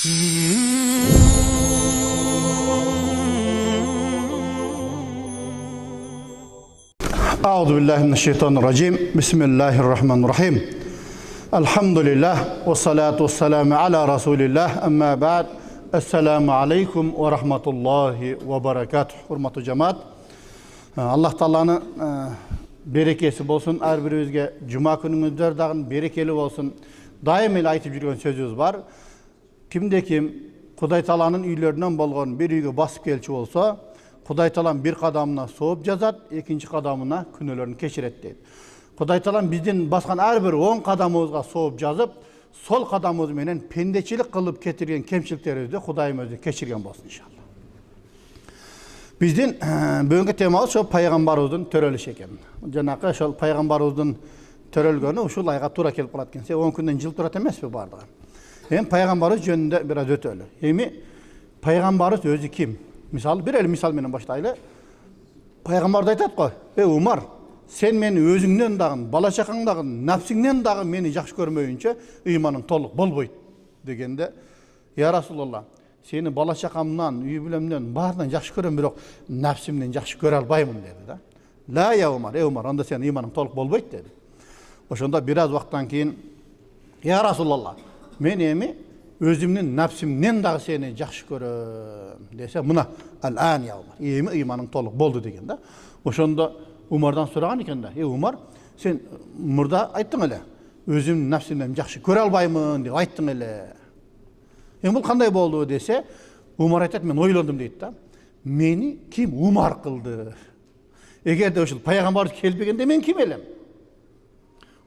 Euzubillahimineşşeytanirracim. Bismillahirrahmanirrahim. Elhamdülillah ve salatu vesselamu ala Resulillah. Amma ba'd. Esselamu aleyküm ve rahmetullahi ve berekatuh. Hurmatlı cemaat. Allah Taala'nın berekesi bolsun. Her birimizge cuma günümüzde dağın berekeli olsun. Daim ele aytıp жүрген sözümüz var. Kimde kim Kuday Taala'nın üylerinden bolğan bir üyge basıp kelçi olsa, Kuday Taala'nın bir kadamına soğup yazat, ikinci kadamına günelerini keçiret deydi. Kuday Taala'nın bizden baskan her bir 10 kadamımızga soğup yazıp, sol kadamımız menen pendeçilik kılıp getirgen kemçiliklerimizi Kudayımızı keçirgen bolsun inşallah. Bizden bugünkü temamız şu Peygamberimizin törölüşü eken. Janakı şu Peygamberimizin törölgönü uşul ayga tura kelip kalatken. 10 günden jıl turat emes mi bardığı? Hem Peygamberimiz jönünde biraz ötölü. Hem Peygamberimiz özü kim? Misal, bir misal menen başlaylı. Peygamber da aytat koy. Umar, sen meni özüңнен dagın, bala çakаңdagın, nafsingнен dagın meni жақсы көрmöýünçe imanın toluk bolboýt degende, ya Rasulullah, seni bala çakamdan, üy bilemden, bardan жақсы көрöm, birok nafsimden жақсы көрө albaymın dedi da. La ya Umar, Umar, onda senin imanın toluk bolboýt dedi. Oşonda biraz vaqttan keyin, ya Rasulullah, men emi özümün nafsimden dagı seni жақсы көрöm dese, mına al-an ya Umar, emi imanın toluk boldu degende. Oşonda Umar'dan soragan eken da, Umar, sen murda ayttın ele, özümün nafsimden жақсы көрө albaymın dep ayttın ele. Bul kanday boldu dese, Umar aytat, men oylandым deyit da. Meni kim Umar kıldı? Egerde uşul Peygamber kelbegende men kim elem?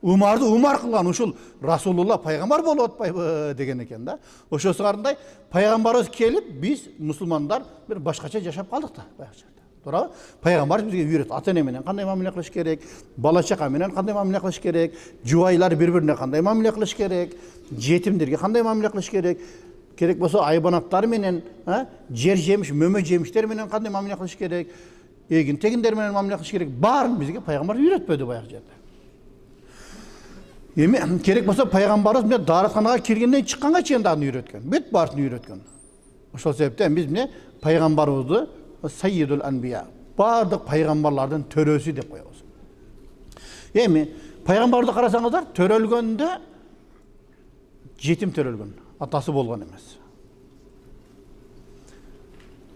Umar'dı Umar kılgan uşul Rasulullah Peygamber bolup atpayбы degen eken da. Oşosu garınday Peygamberimiz kelip biz musulmanlar bir başkaça yaşap kaldık da. Doğru. Peygamber bizge үйrөт. Ata-ene menen kanday mamile kılış gerek, bala çaka menen kanday mamile kılış gerek, juwaylar bir-birine kanday mamile kılış gerek, jetimlerge kanday mamile kılış gerek. Gerek bolsa aybanatlar menen, jer jemiş, mömö jemişler menen kanday mamile kılış gerek, egin teginler menen mamile kılış gerek. Bарын bizge Peygamber үйrөtpödü bayaq jerde. Emi gerek bolsa Peygamberimiz mene daratxanaga kirgenden çıkkanga çeyin dagы үйrөtkөн. Бүт барсын үйrөtkön. Ошол себептен биz mene Peygamberimizdi Sayyidul Anbiya, bardık peygamberlardan törösü dep koyabız. Emi peygamberdi karasaňızlar törölgönde jetim törölgön, atası bolgan emes.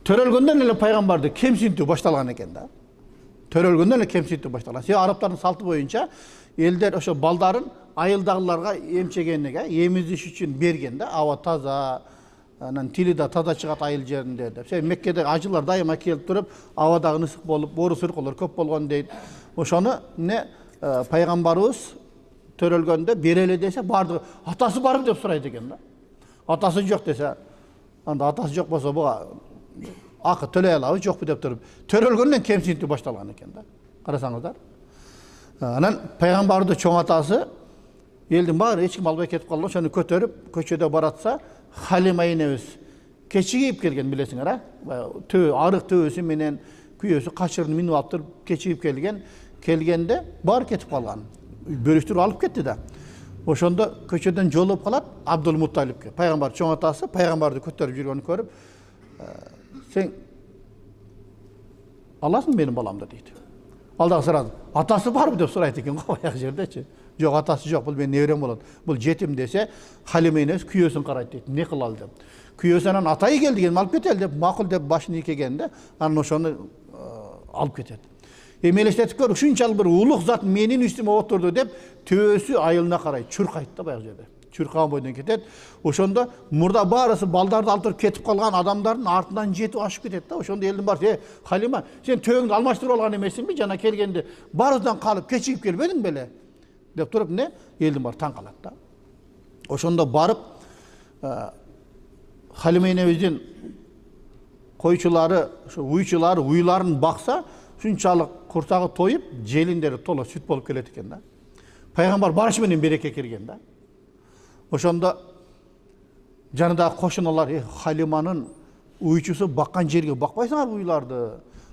Törölgönden ele peygamberdi kemsinti baştalgan eken da. Törölgönden ele kemsinti baştalgan. Sebep Arapların saltı boyunca elder oşo baldarın ayıldagılarga emçegenige, emiziş üçün bergende, awa taza, tili de taza çıgat ayıl жерinde деп. Sen Mekke'de acılar daima kelip durup, avadagı ısık bolup, boru sırkılar köp bolgan deydi. Oşonu ne Peygamberimiz törölgönde bereli dese bardı. Atası barım dep suraydı eken da. Atası yok dese, anda atası yok bolsa buga akı töley alabı jokpu dep turup, törölgönden kemsinti baştalgan eken da. Karasaňızlar. Anan Peygamberdi çoň atası eldin bari hiç kim albay ketip kaldı, şonu kötörüp köçede baratsa Halima enemiz keçigip kelgen bilesiňer ha. Arık töwüsü menen küyösü kaçırını minip alıp keçigip kelgende bar ketip kalgan. Bölüştürüp alıp ketdi da. Oşonda köçeden jolup kalat Abdülmuttalipke. Peygamber çoň atası Peygamberdi kötörüp жүрgөнү körüp, sen alasın benim balamda deydi. Aldağı sıradı. Atası var mı dep surayt eken bayaq жерdeçi. Yok atası yok, bul men nevrem bolat. Bul jetim dese, Halime enemiz küyösün karayt deydi. Ne kılal dep. Küyösünden atayı geldi gen alıp ketel dep, makul dep başını ikegende, anan oşonu alıp ketet. Melestetip kör, uşunçalı bir uluk zat menin üstüme oturdu dep, töwüsü ayılına karay çürkayt da bayaq jerde. Çürkan boydan ketet. Oşonda murda barысы baldardı altırıp ketip kalgan adamların artından jetip aşıp ketet da. Oşonda eldin bar, Halima, sen töwüňdi almaştırıp algan emesin mi? Jana kelgende barısından kalıp keçigip kelbedin bele? Dep turup ne? Eldin bar taň kalat da. Oşonda barıp Halime enemizdin koyçulary, şu uyçulary, uylaryn baksa, şunçalyk kursagy toyup, jelinderi tola süt bolup kelet eken da. Peygamber barışı menen bereke kirgen da. Oşonda janyndaky koşunalar, Halimanyň uyçusu bakkan jerge bakbaysaňar uylardy.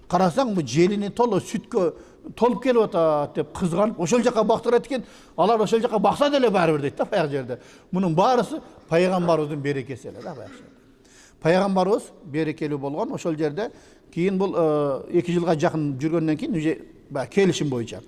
Карасаң, бу желини толо сүткө толуп келип атат деп кызганып, ошол жака бактырат экен. Алар ошол жака бакса деле баары бир дейт да баягы жерде. Мунун баарысы пайгамбарыбыздын берекеси эле да баягы жерде. Пайгамбарыбыз берекелүү болгон, ошол жерде кийин бул 2 жылга жакын жүргөндөн кийин уже келишим боюнча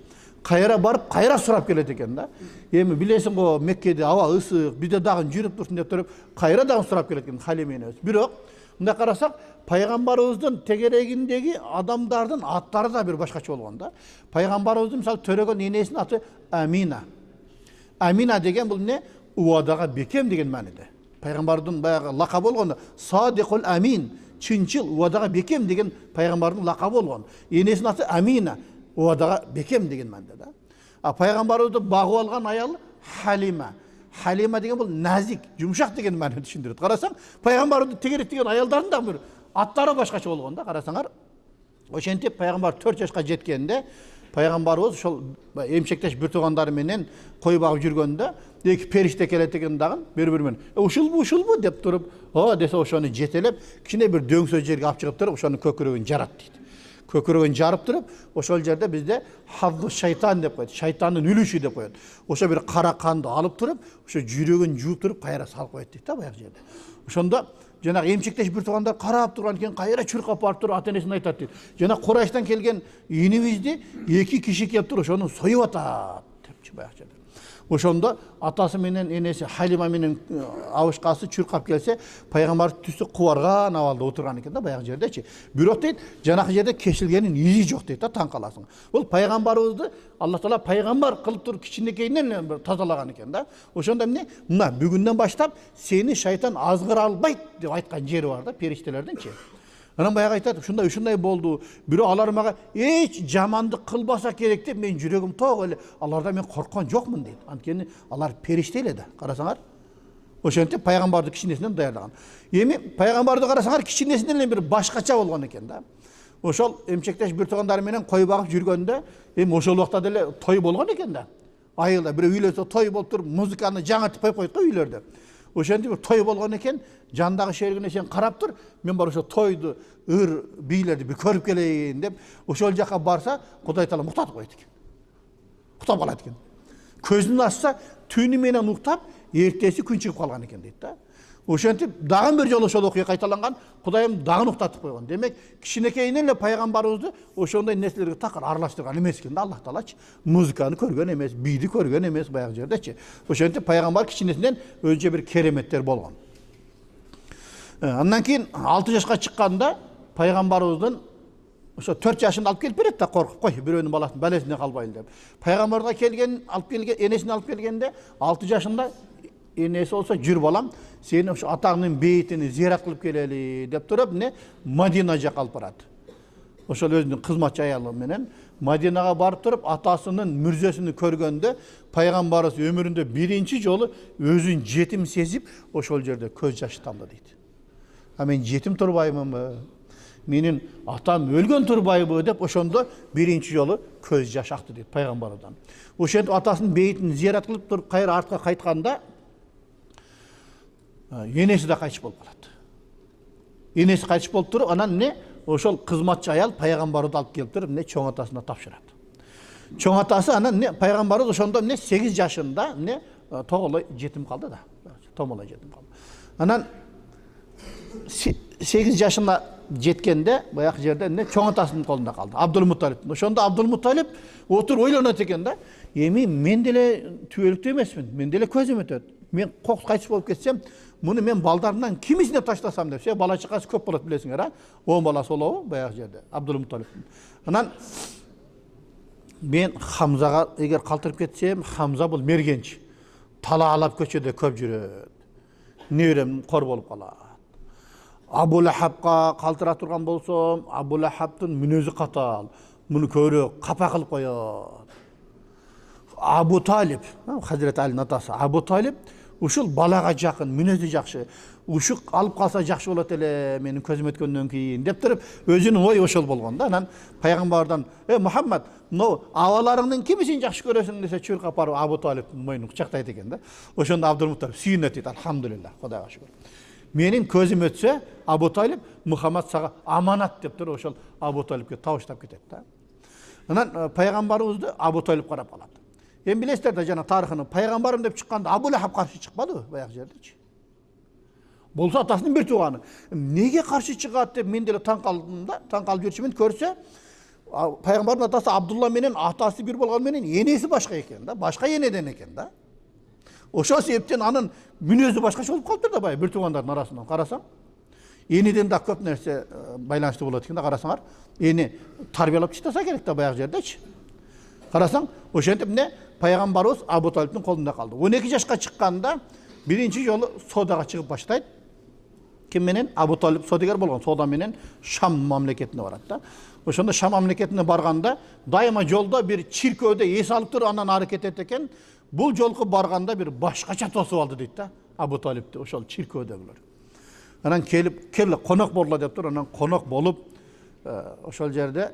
кайра барып, кайра сурап келет экен да. Эми билесиң го, Меккеде аба ысык, бизде дагы жүрүп турсун деп туруп, кайра дагы сурап келет экен Халиме энебиз. Бирок, мындай карасак, пайгамбарыбыздын тегерегиндеги адамдардын аттары да бир башкача болгон да. Пайгамбарыбыздын мисалы төрөгөн энесинин аты Амина. Амина деген бул эмне? Убадага бекем деген мааниде. Пайгамбардын баягы лакабы болгон Садикул Амин, чынчыл, убадага бекем деген пайгамбардын лакабы болгон. Энесинин аты Амина, убадага бекем деген мааниде да. А пайгамбарыбызды багып алган аял Халима. Халима деген бул назик, жумшак деген мааниде түшүндүрөт. Карасаң, пайгамбарды тегеректеген аялдардын да бир аттары башкача болгон да. Карасаңар, ошентип пайгамбар 4 жашка жеткенде пайгамбарыбыз ошол эмчектеш бир туугандары менен кой багып жүргөндө эки периште келет экен дагы бири-бири менен ушулбу деп туруп, десе ошону жетелеп, кичине бир дөңсөз жерге алып чыгып туруп, ошонун көкүрөгүн жарат дейт. Көкүрөгүн жарып туруп, ошол жерде бизде хаззу шайтан деп коет, шайтандын үлүшү деп коет. Ошо бир кара канды алып туруп, ошо жүрөгүн жууп туруп, кайра салып коет дейт да баягы жерде. Ошондо жанагы эмчектеш бир туугандар карап турган экен, кайра чуркап барып туруп ата-энесине айтат дейт. Жана Курайштан келген инибизди 2 киши келип туруп, ошону союп атат депчи баягы жерде. Ошондо атасы менен энеси Халима менен абышкасы чуркап келсе, пайгамбар түсү кубарган абалда отурган экен да баягы жердечи. Бирок дейт, жанакы жерде кесилгенин изи жок дейт да, таң каласың. Бул пайгамбарыбызды Алла Таала пайгамбар кылып туруп кичинекейинен тазалаган экен да. Ошондо эмне? Мына бүгүндөн баштап сени шайтан азгыра албайт деп айткан жери бар да периштелердинчи. Анан баягы айтат, ушундай болду. Бирок алар мага эч жамандык кылбаса керек деп мен жүрөгүм ток эле. Алардан мен корккон жокмун дейт. Анткени алар периште эле да. Карасаңар, ошентип пайгамбарды кичинесинен даярдаган. Эми пайгамбарды карасаңар, кичинесинен эле бир башкача болгон экен да. Ошол эмчектеш бир туугандары менен кой багып жүргөндө, эми ошол убакта деле той болгон экен да. Айылда бирөө үйлөнсө той болуп туруп, музыканы жаңыртып коюп койот го үйлөрдө. Ошентип бир той болгон экен, жандагы шеригине сен карап тур, мен бар ошо тойду, ыр бийлерди бир көрүп келейин деп, ошол жака барса, Кудай Таала уктатып коет экен. Уктап калат экен. Көзүн ачса, түнү менен уктап, эртеси күн чыгып калган экен дейт да. Ошентип дагы бир жолу ошол окуя кайталанган, Кудайым дагы уктатып койгон. Демек, кичинекейинен эле пайгамбарыбызды ошондой нерселерге такыр аралаштырган эмес экен да Аллах Таалачы. Музыканы көргөн эмес, бийди көргөн эмес баягы жердечи. Ошентип пайгамбар кичинесинен өзүнчө бир кереметтер болгон. Андан кийин 6 жашка чыкканда пайгамбарыбыздын ошо 4 жашында алып келип берет да, коркуп кой, бирөөнүн баласын балесине калбайын деп. Пайгамбарга алып келген, энесине алып келгенде 6 жашында энеси болсо, жүр балам, сени ошо атаңдын бейитини зиярат кылып келели деп туруп, Мадина жака алып барат. Ошол өзүнүн кызматчы аялы менен Мадинага барып туруп, атасынын мүрзөсүн көргөндө, пайгамбарыбыз өмүрүндө биринчи жолу өзүн жетим сезип, ошол жерде көз жашы тамды дейт. А мен жетим турбаймынбы? Менин атам өлгөн турбайбы деп ошондо биринчи жолу көз жаш акты дейт пайгамбардан. Ошентип атасынын бейитин зиярат кылып туруп, кайра артка кайтканда энеси да кайтыш болуп калат. Энеси кайтыш болуп туруп, анан ошол кызматчы аял пайгамбарды алып келип туруп, чоң атасына тапшырат. Чоң атасы анан пайгамбарыбыз ошондо 8 жашында тоголой жетим калды да. Томолой жетим калды. Анан 8 жашына жеткенде баягы жерде чоң атасынын колунда калды. Абдулмуталип. Ошондо Абдулмуталип отуруп ойлонот экен да. Эми мен деле түбөлүктүү эмесмин. Мен деле көзүм өтөт. Мен кайтыш болуп кетсем, муну мен балдарымдан кимисине таштасам деп. Бала чакасы көп болот билесиңер, 10 баласы болобу баягы жерде Абдулмуталип. Анан мен Хамзага эгер калтырып кетсем, Хамза бул мергенч. Талаалап көчөдө көп жүрөт. Неберем кор болуп калат. Абу Лахабка калтыра турган болсом, Абу Лахабтын мүнөзү катал. Муну көрө капа кылып коёт. Абу Талип, Хазирет Алинин атасы Абу Талип, ушул балага жакын, мүнөзү жакшы. Ушук алып калса жакшы болот эле, менин көзүм өткөндөн кийин деп туруп, өзүнүн ой ошол болгон да. Анан пайгамбардан, Мухаммад, абаларыңдын кимисин жакшы көрөсүң десе, чуркап барып Абу Талиптин мойнун кучактайт экен да. Ошондо Абдулмуталип сүйүнөт дейт, алхамдулилlah, Кудайга шүгүр. Menin közüm ötse Abu Talib Muhammed sağa amanat dep tur ошол Abu Talibke табыштап кетет да. Анан пайгамбарыбызды Abu Talib карап алат. Эми билесиздер да жана тарыхын пайгамбарым деп чыкканда Абу Лахаб каршы чыкпадыбы баягы жердечи. Болса атасынын бир тууганы. Неге каршы чыгат деп мен деле таң калдым да, таң калып жүрчүмүн көрсө пайгамбардын атасы Абдулла менен атасы бир болгон менен энеси башка экен да, башка энеден экен да. Ошол себептен анын мүнөзү башкача болуп калыптыр да баягы бир туугандардын арасынан карасаң. Энеден да көп нерсе байланыштуу болот экен да карасаңар. Эне тарбиялап чыктаса керек да баягы жердечи. Карасаң, ошентип эмне пайгамбарыбыз Абу Талибтин колунда калды. 12 жашка чыкканда биринчи жолу содага чыгып баштайт. Ким менен? Абу Талиб содагер болгон. Сода менен Шам мамлекетине барат да. Ошондо Шам мамлекетине барганда дайыма жолдо бир чиркөөдө эс алып туруп анан аракет этет экен. Бул жолку барганда бир башкача тосуп алды дейт да. Абу Талибти ошол чиркөөдөгүлөр. Анан келип конок болла деп туруп, анан конок болуп ошол жерде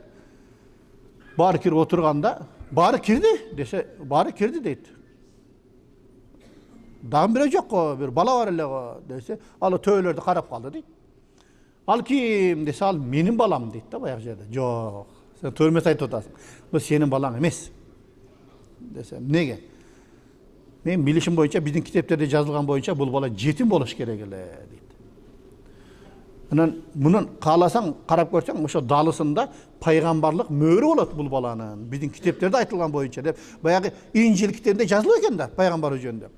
баары кирип отурганда баары кирди десе, баары кирди дейт. Дагы бирөө жок го, бир бала бар эле го десе, ал төбөлөрдү карап калды дейт. Ал ким десе, ал менин балам дейт да баягы жерде. Жок, сен төрмөс айтып атасың. Бул сенин балаң эмес. Десе, эмнеге? Мен билишим боюнча, биздин китептерде жазылган боюнча бул бала жетим болуш керек эле дейт. Анан мунун кааласаң, карап көрсөң, ошо далысында пайгамбарлык мөөрү болот бул баланын. Биздин китептерде айтылган боюнча деп, баягы Инжил китебинде жазылып экен да пайгамбар жөнүндө.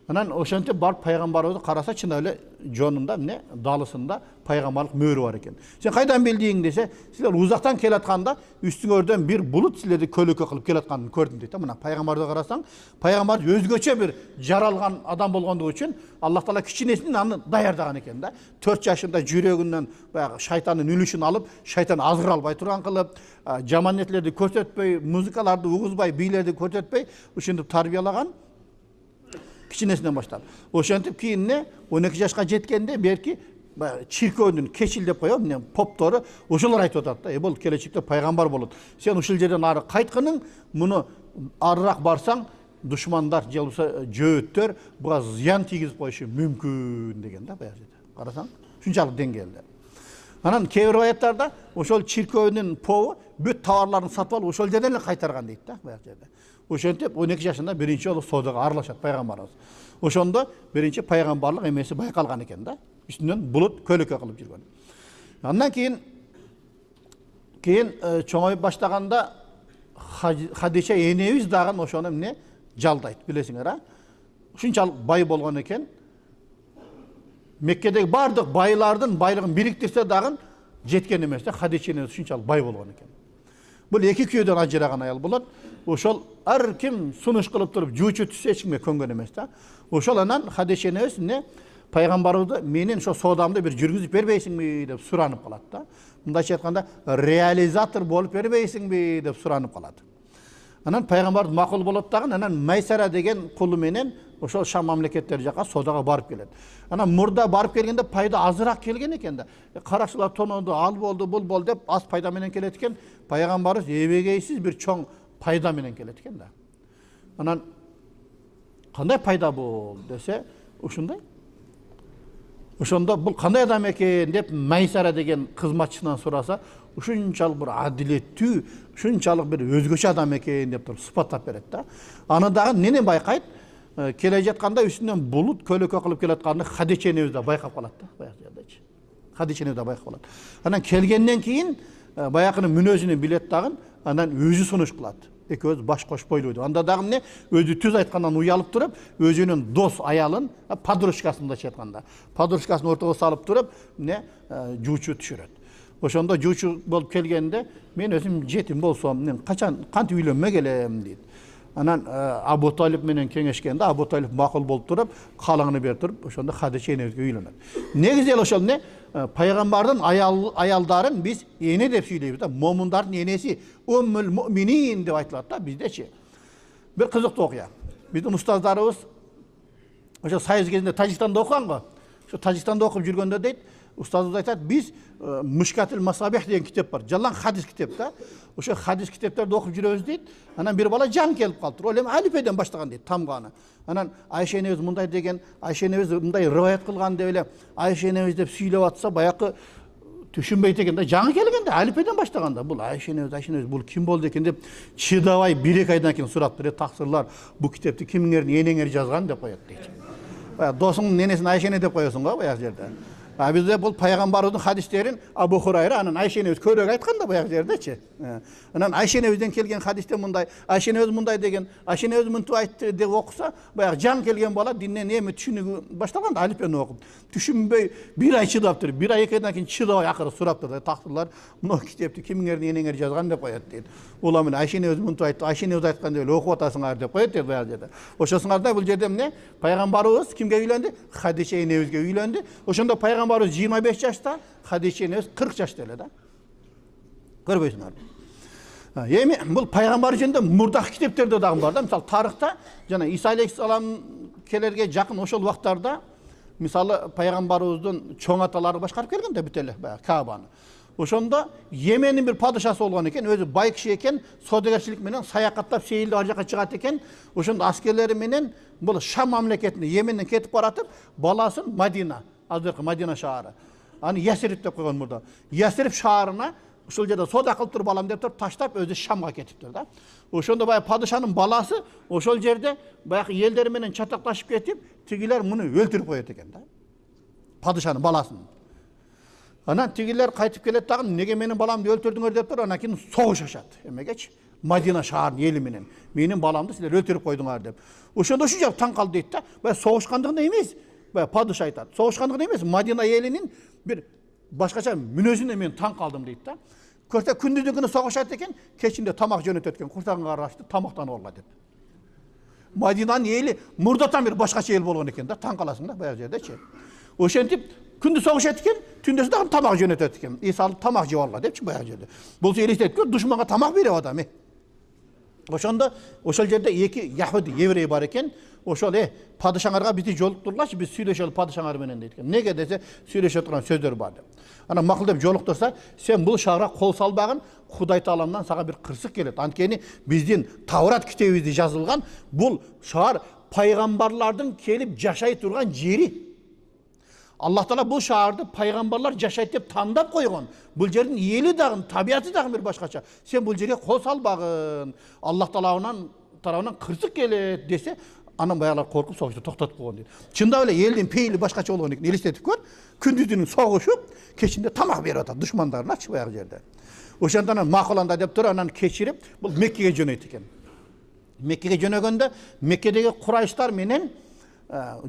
Анан ошентип барып пайгамбарыбызды караса чын эле жонунда эмне далысында пайгамбарлык мөөрү бар экен. Сен кайдан билдиң десе, силер узактан келатканда үстүңөрдөн бир булут силерди көлөкө кылып келатканын көрдүм дейт. Мына пайгамбарды карасаң, пайгамбар өзгөчө бир жаралган адам болгондугу үчүн Аллах Таала кичинесинен аны даярдаган экен да. 4 жашында жүрөгүнөн баягы шайтандын үлүшүн алып, шайтан азгыра албай турган кылып, жаман нерселерди көрсөтпөй, музыкаларды угузбай, бийлерди көрсөтпөй, ушинтип тарбиялаган. Кичинесинен баштап. Ошентип кийин 12 жашка жеткенде берки чиркөөнүн кечил деп коём, эмне поптору ошолор айтып атат да. Бул келечекте пайгамбар болот. Сен ушул жерден ары кайткының, муну арыраак барсаң, душмандар же болбосо жөөттөр буга зыян тийгизип коюшу мүмкүн деген да баягы жерде. Карасаң, ушунчалык деңгээлде. Анан кээ бир аяттарда ошол чиркөөнүн побу бүт товарларын сатып алып ошол жерден эле кайтарган дейт да баягы жерде. Ошентип 12 жашында биринчи жолу содага аралашат пайгамбарыбыз. Ошондо биринчи пайгамбарлык эмеси байкалган экен да. Үстүнөн булут көлөкө кылып жүргөн. Андан кийин чоңоюп баштаганда Хадиша энебиз дагы ошону эмне жалдайт, билесиңер, а? Ушунчалык бай болгон экен. Меккедеги бардык байлардын байлыгын бириктирсе дагы жеткен эмес да. Хадиша энебиз ушунчалык бай болгон экен. Бул эки күйөөдөн ажыраган аял болот. Ошол ар ким сунуш кылып туруп жуучу түшсө эч кимге көнгөн эмес да. Ошол анан Хадиша энебиз эмне пайгамбарыбызды менин ошо содамды бир жүргүзүп бербейсиңби деп суранып калат да. Мындайча айтканда реализатор болуп бербейсиңби деп суранып калат. Анан пайгамбар макул болот дагы, анан Майсара деген кулу менен ошол Шам мамлекеттери жака содага барып келет. Анан мурда барып келгенде пайда азыраак келген экен да. Каракчылар тоноду, ал болду, бул болду деп аз пайда менен келет экен. Пайгамбарыбыз эбегейсиз бир чоң пайда менен келет экен да. Анан кандай пайда бул десе, ушундай. Ошондо бул кандай адам экен деп Майсара деген кызматчысынан сураса, ушунчалык бир адилеттүү, ушунчалык бир өзгөчө адам экен деп туруп сыпаттап берет да. Аны дагы эмне байкайт? Келе жатканда үстүнөн булут көлөкө кылып келатканды Хадиша энебиз да байкап калат да, баягы жердечи. Хадиша энебиз да байкап калат. Анан келгенден кийин баягынын мүнөзүнү билет дагы, анан өзү сунуш кылат. Экөөбүз баш кошуп ойлойду. Анда дагы эмне? Өзү түз айткандан уялып туруп, өзүнүн дос аялын, подружкасын айтканда, подружкасын ортого салып туруп, эмне жуучу түшүрөт. Ошондо жуучу болуп келгенде, мен өзүм жетим болсом, мен качан кантип үйлөнмөк элем дейт. Анан Абу Талиб менен кеңешкенде, Абу Талиб макул болуп туруп, калаңын берип туруп, ошондо Хадиша энебизге үйлөнөт. Негизи эле ошол эмне? Пайгамбардын аялдарын биз эне деп сүйлөйбүз да. Момундардын энеси Уммул Муъминин деп айтылат да биздечи. Бир кызыктуу окуя. Биздин устаздарыбыз ошо Союз кезинде Тажикстанда окуган го. Ошо Тажикстанда окуп жүргөндө дейт, Ustazımız айтады, biz Мышкатул Масабих деген кітап бар. Жалаң хадис кітап та. Ошо хадис кітаптарды оқып жүрөбүз дейт. Анан бір бала жан келип калыптыр. Ол эми алифеден баштаган дейт, тамганы. Анан Айша энебиз мындай деген, Айша энебиз мындай риваят кылган деп эле Айша энебиз деп сүйлөп атса, баякы түшүнбөйт экен да, жаңы келген да, алифеден баштаган да. Бул Айша энебиз бул ким болду экен деп чыдабай 1-2 айдан кийин сураптыр. Таксырлар, бул китепти кимиңердин энеңер жазган деп коет дейт. Досуңдун энесин Айша эне деп коесуң го баягы жерде. Bizde бұл пайғамбарудың хадистерін Абу Хурайра, анан Айша энебиз көрөк айткан да баягы жердечи. Анан Айша энебизден келген хадисте мындай, Айша энебиз мындай деген, Айша энебиз мынтип айтты деп окуса, баягы жан келген бала динден эми түшүнүгү баштаган да, алифбени окуп. Түшүнбөй 1 ай чыдаптыр. 1 ай 2 айдан кийин чыдабай акыры сураптыр да, тактырлар, мына китепти кимиңердин энеңер жазган деп коет дейт. Ула мен Айша энебиз мынтип айтты, Айша энебиз айткан деп эле окуп атасыңар деп коет дейт баягы жерде. Ошосуңарда бул жерде эмне? Пайгамбарыбыз кимге үйлөндү? Хадиша энебизге үйлөндү. Ошондо пайгамбарыбыз 25 yaşta, Хадиша энебиз 40 жашта эле да. Көрбөйсүңөр. Эми бул пайгамбар жөнүндө мурдак китептерде дагы бар да. Мисалы тарыхта жана Иса алейхиссалам келерге жакын ошол убактарда мисалы пайгамбарыбыздын чоң аталары башкарып келген да бүт эле баягы Каабаны. Ошондо Йемендин бир падышасы болгон экен, өзү бай киши экен, содагерчилик менен саякаттап сейилди ар жака чыгат экен. Ошондо аскерлери менен бул Шам мамлекетине Йеменден кетип баратып, баласын Мадина, азыркы Мадина шаары. Аны Ясирип деп койгон мурда. Ясирип шаарына ушул жерде сода кылып туруп балам деп туруп таштап өзү Шамга кетиптир да. Ошондо баягы падышанын баласы ошол жерде баягы элдер менен чатакташып кетип, тигилер муну өлтүрүп коет экен да. Падышанын баласын. Анан тигилер кайтып келет дагы, неге менин баламды өлтүрдүңөр деп туруп, анан кийин согуш ашат. Эмегечи? Мадина шаарынын эли менен менин баламды силер өлтүрүп койдуңар деп. Ошондо ушул жак таң калды дейт да. Баягы согушкандыгында эмес. Баягы падыша айтат. Согушкандыгында эмес, Мадина элинин бир башкача мүнөзүнө мен таң калдым дейт да. Көрсө күндүзүн күнү согушат экен, кечинде тамак жөнөтөт экен, курсагыңа карашты тамактанып алгыла деп. Мадинанын эли мурдатан бир башкача эл болгон экен да, таң каласың да баягы жердечи. Ошентип күндү согушат экен, түндөсү дагы тамак жөнөтөт экен. Иса алып тамак жеп алгыла депчи баягы жерде. Болсо элестетип көр, душманга тамак берип адам. Ошондо ошол жерде 2 яхуди еврей бар экен. Ошол падышаңарга бизди жолуктурлачы, биз сүйлөшөлү падышаңар менен дейт экен. Неге десе, сүйлөшө турган сөздөр бар деп. Анан макул деп жолуктурса, сен бул шаарга кол салбагын, Кудай Тааламдан сага бир кырсык келет. Анткени биздин Таврат китебибизде жазылган бул шаар пайгамбарлардын келип жашай турган жери. Аллах Таала бул шаарды пайгамбарлар жашайт деп тандап койгон. Бул жердин эли дагы, табияты дагы бир башкача. Сен бул жерге кол салбагын. Аллах Тааланын тарабынан кырсык келет десе, анан баягылар коркуп согушту токтотуп койгон дейт. Чындап эле элдин пейили башкача болгон экен. Элестетип көр. Күндүзүн согушуп, кечинде тамак берип атат душмандарына баягы жерде. Ошондон макуланда деп туруп, анан кечирип, бул Меккеге жөнөйт экен. Меккеге жөнөгөндө Меккедеги курайштар менен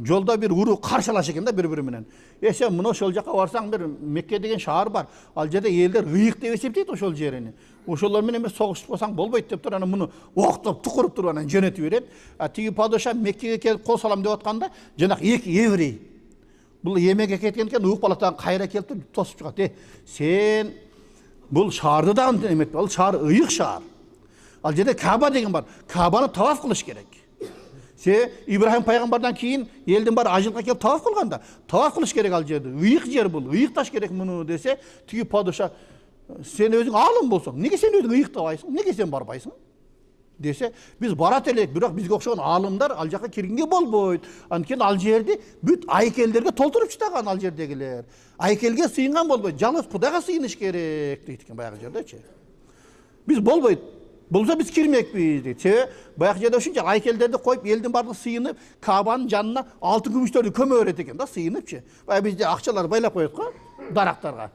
жолда бир уруу каршылаш экен да бири-бири менен. Сен мына ошол жака барсаң, бир Мекке деген шаар бар. Ал жерде элдер ыйык деп эсептейт ошол жерини. Ошолор менен эмес согушуп болсаң болбойт деп туруп, анан муну октоп тукуруп туруп анан жөнөтүп берет. Тиги падыша Меккеге келип кол салам деп атканда, жанагы 2 еврей. Бул эмеге кеткен экен, ук балатан кайра келип туруп тосуп чыгат. Сен бул шаарды дагы эметпе, ал шаар ыйык шаар. Ал жерде Кааба деген бар. Каабаны таваф кылыш керек. Се Ибрахим пайгамбардан кийин элдин баары ажылга келип таваф кылганда, таваф кылыш керек ал жерде. Ыйык жер бул, ыйыкташ керек муну десе, тиги падыша сен өзүң алым болсоң, неге сен өзүң ыйыктабайсың? Неге сен барбайсың? Десе, биз барат элек, бирок бизге окшогон алымдар ал жака киргенге болбойт. Анткени ал жерди бүт айкелдерге толтуруп чыган ал жердегилер. Айкелге сыйынган болбойт, жалгыз Кудайга сыйыныш керек дейт экен баягы жердечи. Биз болбойт. Болса биз кирмекпиз дейт. Себеби баягы жерде ушунча айкелдерди коюп, элдин баардыгы сыйынып, Каабанын жанына алтын күмүштөрдү көмө берет экен да, сыйыныпчы. Баягы бизде акчалар байлап коет го дарактарга,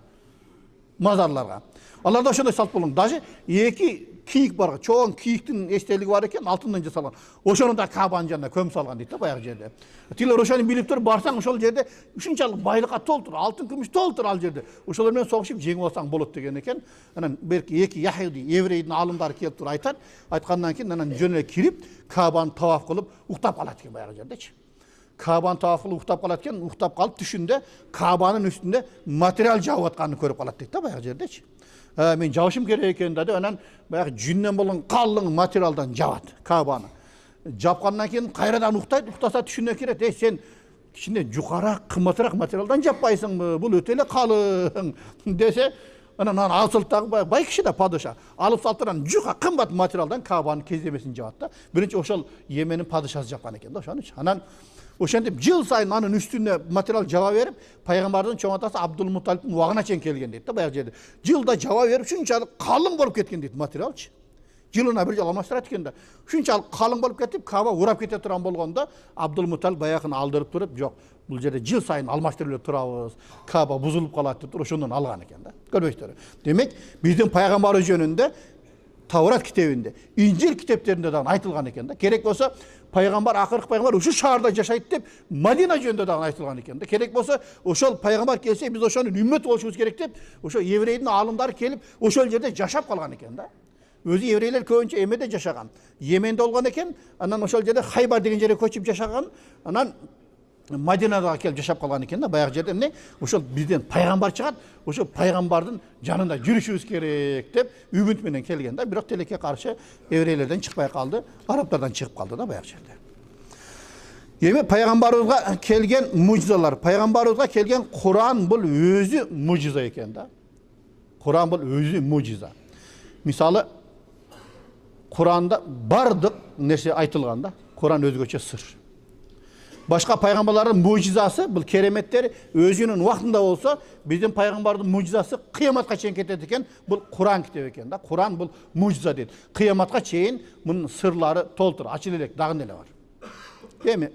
мазарларга. Аларда ошондой салт болгон. Даже 2 кийик бар, чоң кийиктин эстелиги бар экен, алтындан жасалган. Ошону да Каабанын жанына көмүп салган дейт да баягы жерде. Тилер ошону билип туруп барсаң, ошол жерде ушунчалык байлыкка толтур, алтын күмүш толтур ал жерде. Ошолор менен согушуп жеңип алсаң болот деген экен. Анан берки 2 яхуди еврейдин алымдары келип туруп айтат. Айткандан кийин анан жөн эле кирип, Каабаны таваф кылып уктап калат экен баягы жердечи. Каабаны таваф кылып уктап калат экен, уктап калып түшүндө Каабанын үстүндө материал жаап атканын көрүп калат дейт да баягы жердечи. Мен жабышым керек экен да деп, анан баягы жүннөн болгон калың материалдан жабат Каабаны. Жапкандан кийин кайрадан уктайт, уктаса түшүнө кирет. Сен içinde yukarı kımmatırak materialdan yapmayısın mı? Bu öteli kalın dese anan asıltaq bay kişi de padişah. Alıp saltıran juka kımbat materialdan Kabanın kezlemesini cavatta. Birinci oşal Yemen'in padişahı yapkan eken de oşan için. Anan oşantip yıl sayın anın üstüne material cevap verip Peygamberden çoğantası Abdülmuttalip'in vağına çen kelgen deydi de bayağı dedi. Yılda cevap verip şunçalık kalın bolup ketken deydi materialçı. Yılına bir alamazlar etkende. Şunçalık kalın bolup ketip Kaba uğrap kete turan bolğanda Abdülmuttalip bayağını aldırıp durup yok. Bu yerde yıl sayın almaştırılıp turabız. Kaba buzulup kalat deyip durup şundan algan eken de. Görmüşler. Demek bizim Peygamberimiz yönünde Tavrat kitabında, İncil kitaplarında da aytılgan eken de. Gerek olsa Peygamber akırkı Peygamber şu şaharda yaşayıp deyip Madina yönünde de aytılgan eken de. Gerek olsa oşol Peygamber gelse biz oşanın ümmet oluşumuz gerek deyip oşol Yevrey'in alımları gelip oşol yerde yaşap kalgan eken de. Özü Yevreyler köyünce Eme'de yaşagan. Yemen'de olgan eken, anan oşol yerde Haybar degen yere koçup yaşagan, anan Madina'da kelip yaşap kalgan eken de bayağı yerde ne? Oşol bizden Peygamber çıkat, oşol Peygamber'in canında yürüşüyoruz gerek deyip ümit menen kelgen de biroq teleke karşı Yevreylerden çıkmay kaldı, Araplardan çıkıp kaldı da bayağı yerde. Yeme Peygamberimizge kelgen mucizalar, Peygamberimizge kelgen Kur'an bu özü muciza eken de. Kur'an bu özü muciza. Misalı Kur'an'da bardık nesi aytılganda Kur'an özgöçe sır. Başka peygamberlerin mucizası, bu keremetleri özünün vaktinde olsa bizim peygamberin mucizası kıyamatga çeyin ketediken bu Kur'an kitabı eken da. Kur'an bu muciza deydi. Kıyamatga çeyin bunun sırları toltur, açılelek dağın ele var. Değil mi?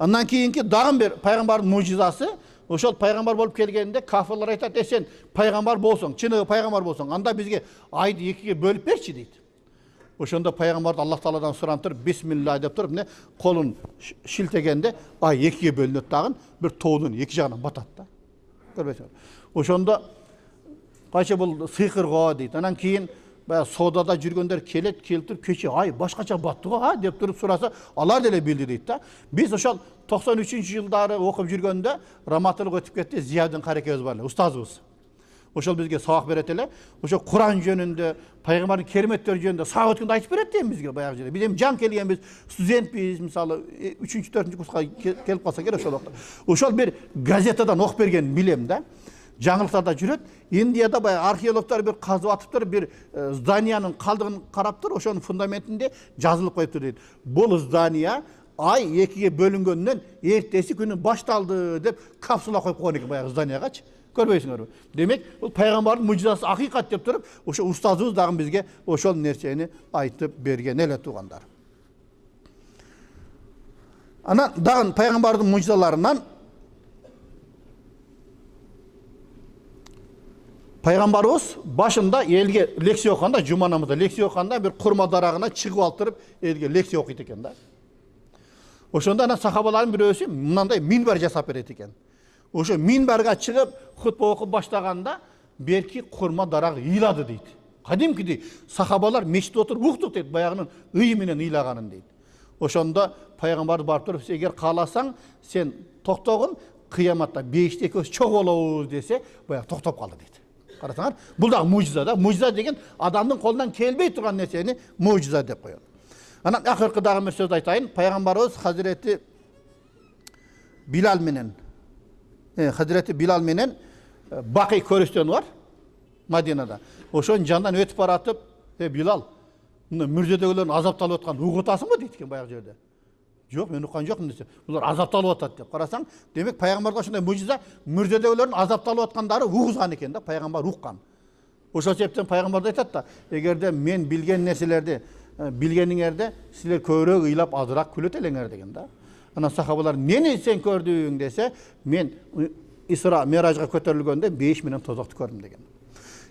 Ondan keyinki dağın bir peygamberin mucizası oşol peygamber bolup kelgeninde kafirler aytat sen peygamber bolsoň, çыныğı peygamber bolsoň, anda bizge aydı ekiге bölüp berçi deydi. Oşonda peygamber Allah Taala'dan surantır bismillah dep turup ne kolun şiltegende ay ekiге bölünöt dagın bir toğdun iki jagынан batat da. Görbeysizler. Oşonda kaça bul sıyqır go deydi. Anan keyin sodada жүргөндөр келет келтирип keçi ay başkaça battı ha dep turup surasa alar dele bildi deydi da. Biz oşol 93-жылдары окуп жүргөндө Раматылык өтүп кетти Зиядин Каракөз бар эле устазыбыз. Oşol bizge sabak beret ele. Oşol Kur'an jönünde, Peygamberin kerimetleri jönünde sabak ötkünde aytıp beret deyim bizge bayağı jere. Bizim can kelgen biz student biz misalı 3-nji 4-nji kursga kelip kalsa gerek oşol wagtda. Oşol bir gazeteden okup bergen bilem de. Жаңылыктарда жүрөт. Индияда баягы археологдор bir казып атыптыр, bir зданиянын калдыгын караптыр, ошонун фундаментинде жазылып коюптур дейт. Бул здания ay ekiге bölüngöндөн эртеси күнү башталды деп капсула коюп койгон экен баягы зданиягачы. Көрбөйсүңөрбү? Демек, бул пайгамбардын мужизасы акыйкат деп туруп, ошо устазыбыз дагы бизге ошол нерсени айтып берген эле туугандар. Анан дагы пайгамбардын мужизаларынан Peygamberimiz başında elge leksiya okanda, cuma namazda leksiya okanda bir kurma darağına çıkıp altırıp elge leksiya okuydu eken da. Oşonda ana sahabaların bir ösü mınандай minber jasap berет eken. Oşo minberge çıkıp hutba okup başlaganda belki kurma daraq ыйлады deydi. Kadimki deydi. Sahabalar meşte oturup uqtuk deydi. Bayağının ıy menen ыйлаганын deydi. Oşonda Peygamber barıp durup eğer kalasan sen toktogun kıyamatta beşte ekөөs çok olabыз dese bayağı toktop kaldı deydi. Qarasаңар, бұл да muciza da. Muciza деген адамдың қолынан келбей тұрған нәрсені muciza деп қояды. Ана ақырқы дағы бір сөз айтайын. Пайғамбарымыз Hazreti Bilal менен Бақи көрістен бар Мадинада. Ошон жандан өтіп баратып, Билал, мүрзедегілерін азапталып отқан уғытасың ба дейді екен баяғы жерде. Жоқ, мен ұққан жоқпын десе. Бұлар азапталып атады деп қарасаң, демек пайғамбарға ошондай мужиза мүрзедегілердің азапталып атқандары уғызған екен да, пайғамбар уққан. Ошол себептен пайғамбар да айтады да, эгерде мен билген нерселерди билгениңерде силер көбүрөөк ыйлап азыраак күлөт элеңер деген да. Анан сахабалар нени сен көрдүң десе, мен Исра Миражга көтөрүлгөндө 5 менен тозокту көрдүм деген.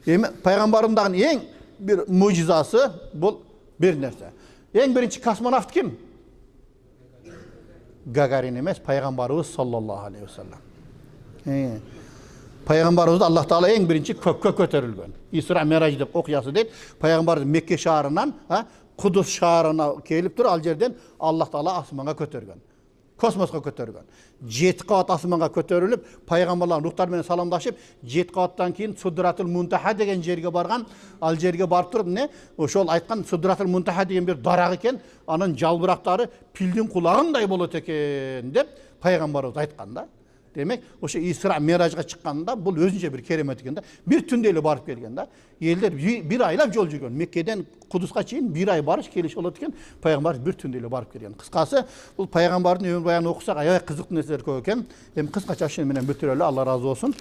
Эми пайгамбарымдагы эң бир мужизасы бул бир нерсе. Эң биринчи космонавт ким? Gagarin emas, Peygamberimiz sallallahu aleyhi ve sellem. Peygamberimiz Allah Teala en birinci kökke kötörülgön. İsra Miraj dep okuyası deyip, Peygamberimiz Mekke şaharından Kudüs şaharına kelip dur, al yerden Allah Teala asmana kötörgön. Kosmosqa көтөргөн. 7 кабат асманга көтөрүлүп, пайгамбарлардын рухтары менен саламдашып, 7 кабаттан кийин Судратул Мунтаха деген жерге барган. Ал жерге барып туруп, ошол айткан Судратул Мунтаха деген бир дарак экен, анын жалбырактары пилдин кулагындай болот экен деп пайгамбарыбыз айткан да. Demek, ошо Исра Миражга чыкканда бул өзүнчө бир керемет экен да. Бир түндө эле барып келген да. Элдер бир айлап жол жүргөн. Меккеден Кудуска чейин бир ай барыш келиш болот экен. Пайгамбар бир түндө эле барып келген. Кыскасы, бул пайгамбардын өмүр баянын окусак аябай кызыктуу нерселер көп экен. Эми кыскача ошо менен бүтүрөлү. Алла разы болсун.